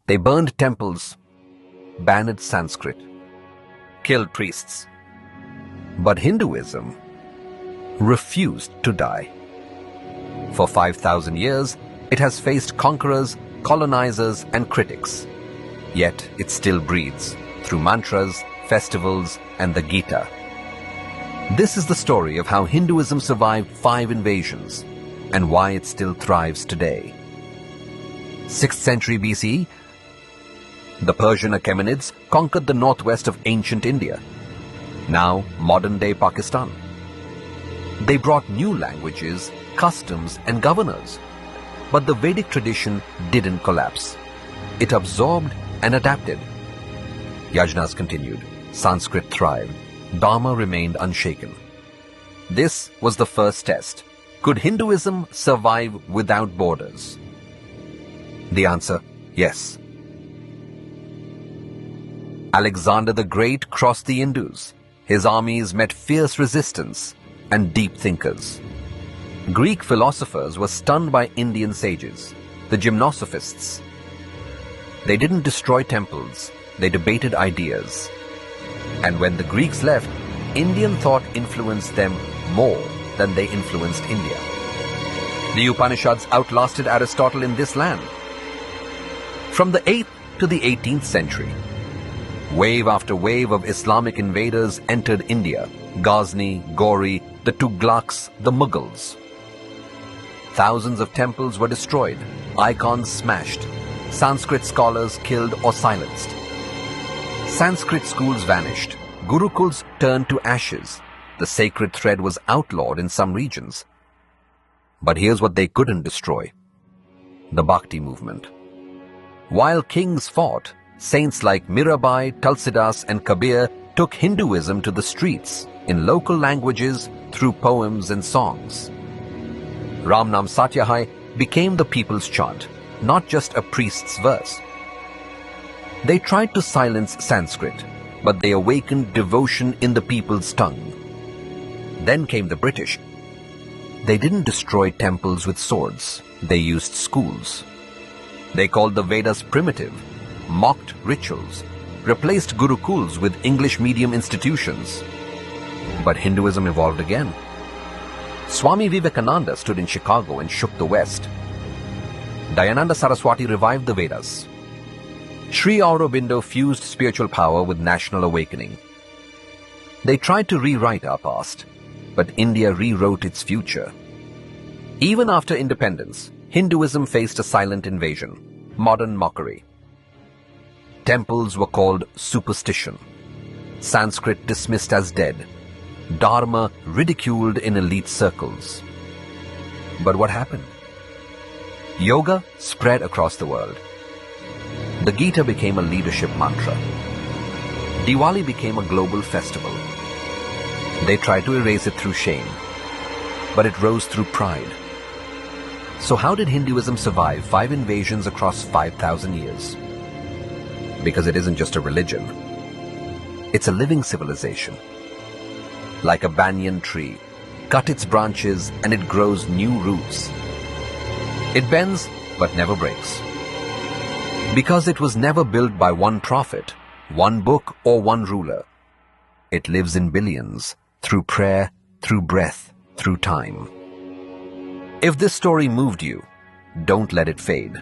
They burned temples, banned Sanskrit, killed priests. But Hinduism refused to die. For 5,000 years, it has faced conquerors, colonizers, and critics. Yet it still breathes through mantras, festivals, and the Gita. This is the story of how Hinduism survived 5 invasions and why it still thrives today. 6th century BCE, the Persian Achaemenids conquered the northwest of ancient India, now modern-day Pakistan. They brought new languages, customs, and governors. But the Vedic tradition didn't collapse. It absorbed and adapted. Yajnas continued. Sanskrit thrived. Dharma remained unshaken. This was the first test. Could Hinduism survive without borders? The answer, yes. Alexander the Great crossed the Indus. His armies met fierce resistance and deep thinkers. Greek philosophers were stunned by Indian sages, the Gymnosophists. They didn't destroy temples, they debated ideas. And when the Greeks left, Indian thought influenced them more than they influenced India. The Upanishads outlasted Aristotle in this land. From the 8th to the 18th century, wave after wave of Islamic invaders entered India: Ghazni, Ghori, the Tughlaqs, the Mughals. Thousands of temples were destroyed, icons smashed, Sanskrit scholars killed or silenced. Sanskrit schools vanished, gurukuls turned to ashes, the sacred thread was outlawed in some regions. But here's what they couldn't destroy: the Bhakti movement. While kings fought, saints like Mirabai, Tulsidas, and Kabir took Hinduism to the streets in local languages through poems and songs. Ramnam Satyahai became the people's chant, not just a priest's verse. They tried to silence Sanskrit, but they awakened devotion in the people's tongue. Then came the British. They didn't destroy temples with swords, they used schools. They called the Vedas primitive, mocked rituals, replaced gurukuls with English medium institutions. But Hinduism evolved again. Swami Vivekananda stood in Chicago and shook the West. Dayananda Saraswati revived the Vedas. Sri Aurobindo fused spiritual power with national awakening. They tried to rewrite our past, but India rewrote its future. Even after independence, Hinduism faced a silent invasion, modern mockery. Temples were called superstition, Sanskrit dismissed as dead, Dharma ridiculed in elite circles. But what happened? Yoga spread across the world. The Gita became a leadership mantra. Diwali became a global festival. They tried to erase it through shame, but it rose through pride. So how did Hinduism survive 5 invasions across 5,000 years? Because it isn't just a religion. It's a living civilization. Like a banyan tree, cut its branches and it grows new roots. It bends but never breaks. Because it was never built by one prophet, one book, or one ruler. It lives in billions, through prayer, through breath, through time. If this story moved you, don't let it fade.